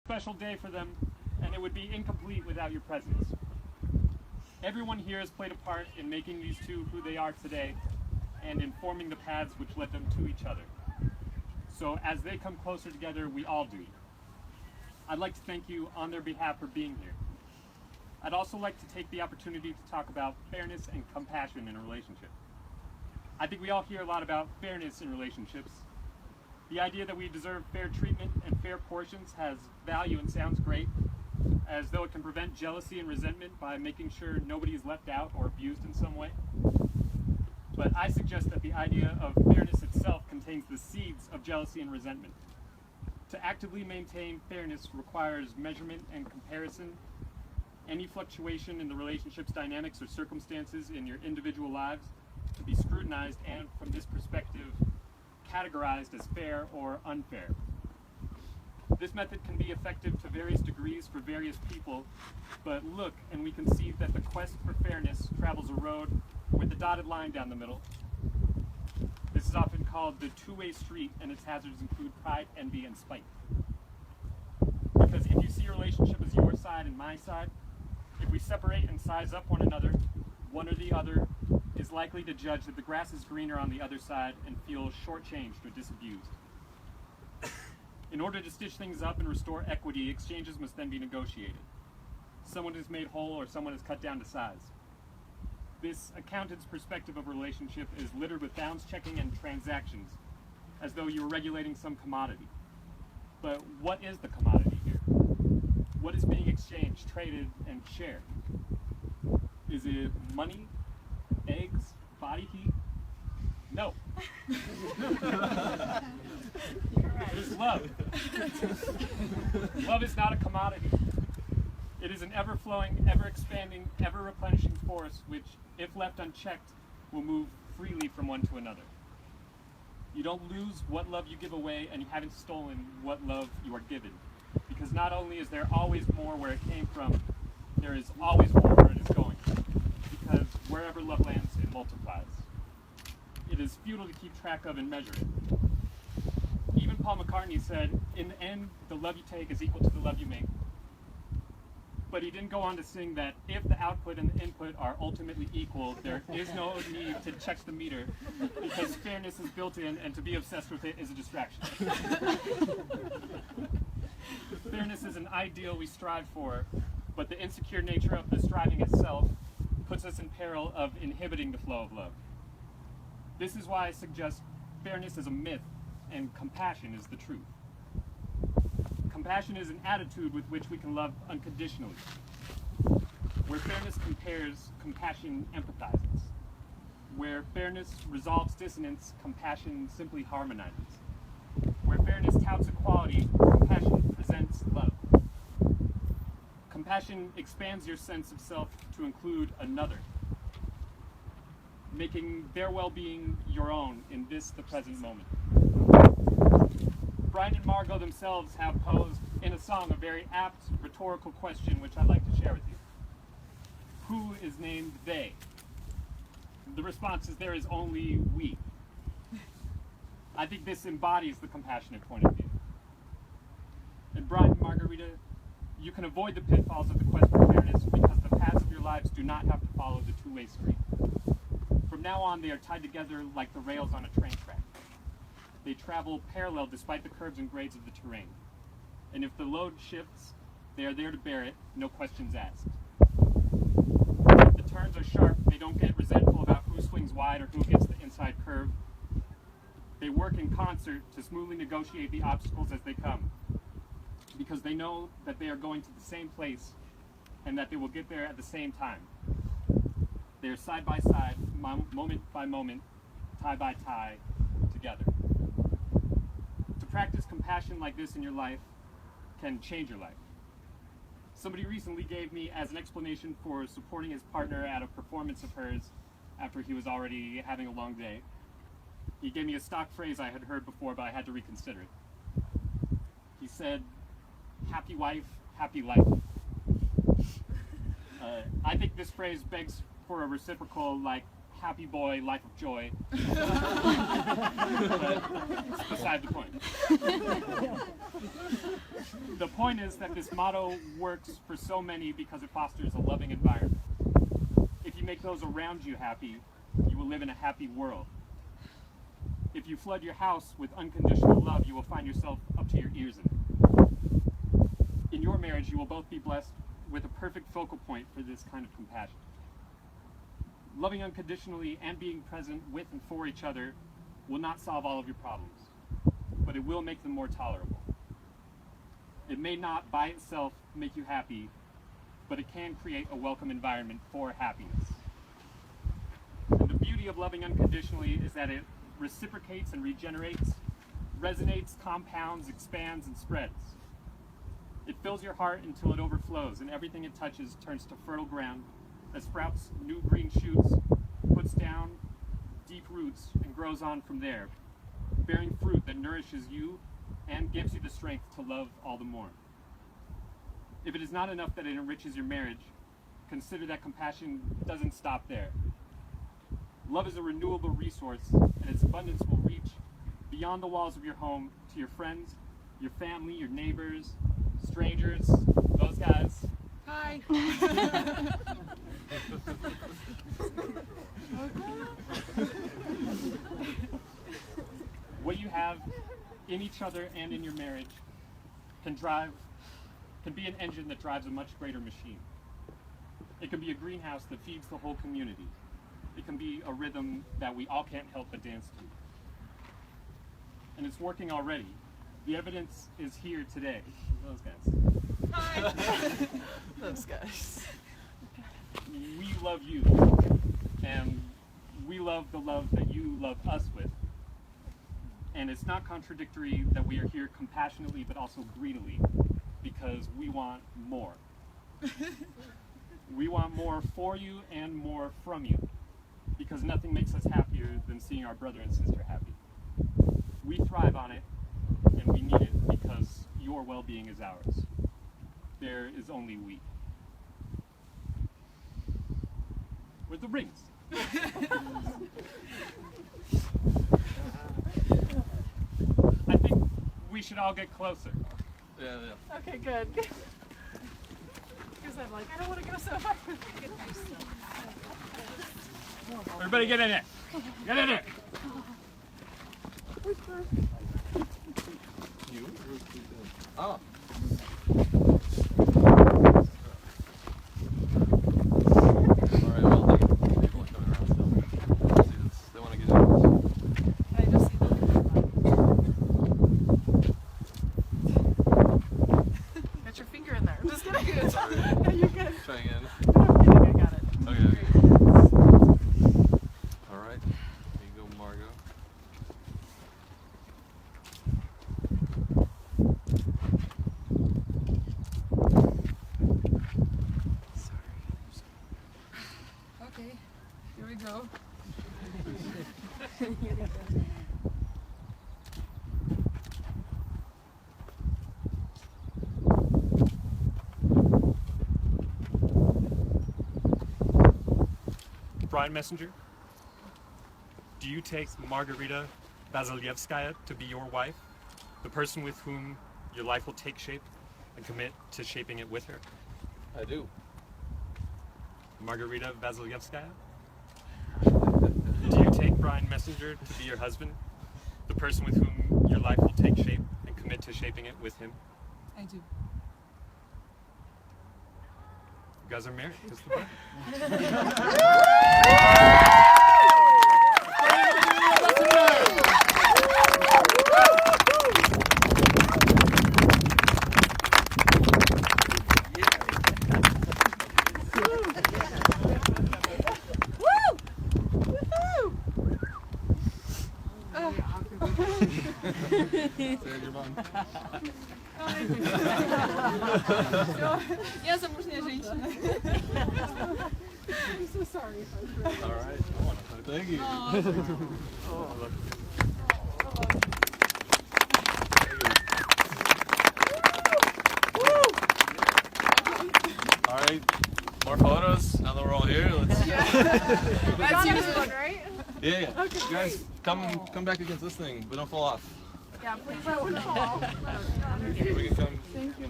Special day for them, and it would be incomplete without your presence. Everyone here has played a part in making these two who they are today and in forming the paths which led them to each other. So as they come closer together, we all do. I'd like to thank you on their behalf for being here. I'd also like to take the opportunity to talk about fairness and compassion in a relationship. I think we all hear a lot about fairness in relationships. The idea that we deserve fair treatment and fair portions has value and sounds great, as though it can prevent jealousy and resentment by making sure nobody is left out or abused in some way. But I suggest that the idea of fairness itself contains the seeds of jealousy and resentment. To actively maintain fairness requires measurement and comparison. Any fluctuation in the relationship's dynamics or circumstances in your individual lives to be scrutinized and, from this perspective, categorized as fair or unfair. This method can be effective to various degrees for various people, but look and we can see that the quest for fairness travels a road with a dotted line down the middle. This is often called the two-way street, and its hazards include pride, envy, and spite. Because if you see a relationship as your side and my side, if we separate and size up one another, one or the other is likely to judge that the grass is greener on the other side and feel shortchanged or disabused. In order to stitch things up and restore equity, exchanges must then be negotiated. Someone is made whole or someone is cut down to size. This accountant's perspective of a relationship is littered with balance checking and transactions, as though you were regulating some commodity. But what is the commodity here? What is being exchanged, traded, and shared? Is it money, eggs, body heat? No. It is love. Love is not a commodity. It is an ever-flowing, ever-expanding, ever-replenishing force which, if left unchecked, will move freely from one to another. You don't lose what love you give away, and you haven't stolen what love you are given. Because not only is there always more where it came from, there is always more where it is going. Because wherever love lands, it multiplies. It is futile to keep track of and measure it. Even Paul McCartney said, in the end, the love you take is equal to the love you make. But he didn't go on to sing that if the output and the input are ultimately equal, there is no need to check the meter, because fairness is built in, and to be obsessed with it is a distraction. Fairness is an ideal we strive for, but the insecure nature of the striving itself puts us in peril of inhibiting the flow of love. This is why I suggest fairness is a myth and compassion is the truth. Compassion is an attitude with which we can love unconditionally. Where fairness compares, compassion empathizes. Where fairness resolves dissonance, compassion simply harmonizes. Where fairness touts equality, compassion presents love. Compassion expands your sense of self to include another, making their well-being your own in this, the present moment. Brайna and Margot themselves have posed in a song a very apt rhetorical question which I'd like to share with you. Who is named they? The response is there is only we. I think this embodies the compassionate point of view. And Brайna and Margarita, you can avoid the pitfalls of the quest for fairness because the paths of your lives do not have to follow the two-way street. From now on, they are tied together like the rails on a train track. They travel parallel despite the curves and grades of the terrain. And if the load shifts, they are there to bear it, no questions asked. If the turns are sharp, they don't get resentful about who swings wide or who gets the inside curve. They work in concert to smoothly negotiate the obstacles as they come, because they know that they are going to the same place and that they will get there at the same time. They are side by side, moment by moment, tie by tie, together. To practice compassion like this in your life can change your life. Somebody recently gave me as an explanation for supporting his partner at a performance of hers after he was already having a long day. He gave me a stock phrase I had heard before, but I had to reconsider it. He said, "Happy wife, happy life." I think this phrase begs for a reciprocal, like, happy boy, life of joy. But it's beside the point. The point is that this motto works for so many because it fosters a loving environment. If you make those around you happy, you will live in a happy world. If you flood your house with unconditional love, you will find yourself up to your ears in it. In your marriage, you will both be blessed with a perfect focal point for this kind of compassion. Loving unconditionally and being present with and for each other will not solve all of your problems, but it will make them more tolerable. It may not by itself make you happy, but it can create a welcome environment for happiness. And the beauty of loving unconditionally is that it reciprocates and regenerates, resonates, compounds, expands, and spreads. It fills your heart until it overflows, and everything it touches turns to fertile ground that sprouts new green shoots, puts down deep roots, and grows on from there, bearing fruit that nourishes you and gives you the strength to love all the more. If it is not enough that it enriches your marriage, consider that compassion doesn't stop there. Love is a renewable resource, and its abundance will reach beyond the walls of your home to your friends, your family, your neighbors, strangers, those guys. Hi. What you have in each other and in your marriage can be an engine that drives a much greater machine. It can be a greenhouse that feeds the whole community. It can be a rhythm that we all can't help but dance to. And it's working already. The evidence is here today. Those guys. Hi. Those guys. We love you, and we love the love that you love us with. And it's not contradictory that we are here compassionately but also greedily, because we want more. We want more for you and more from you, because nothing makes us happier than seeing our brother and sister happy. We thrive on it, and we need it because your well-being is ours. There is only we. With the rings. I think we should all get closer. Yeah. Okay, good. Because I'm like, I don't want to go so far. Everybody get in there. Get in there. You? Oh. Alright, well, people are coming around still. Let's see this. They want to get in. I just see them. Got your finger in there. I'm just kidding. Sorry. No, you're good. Try again. No, I'm kidding. I got it. Okay. Alright. There you go, Margot. Okay, here we go. Brian Messenger, do you take Margarita Vasilyevskaya to be your wife, the person with whom your life will take shape, and commit to shaping it with her? I do. Margarita Vasilyevskaya, do you take Brian Messenger to be your husband, the person with whom your life will take shape, and commit to shaping it with him? I do. You guys are married. Kiss the bride. Я замужняя женщина. I'm so sorry. Alright. Thank you. Alright. More photos now that we're all here. Let's. That's usually one, right? Yeah, yeah. Okay, You guys, come back against this thing, but don't fall off. Yeah, please let one fall. We can come.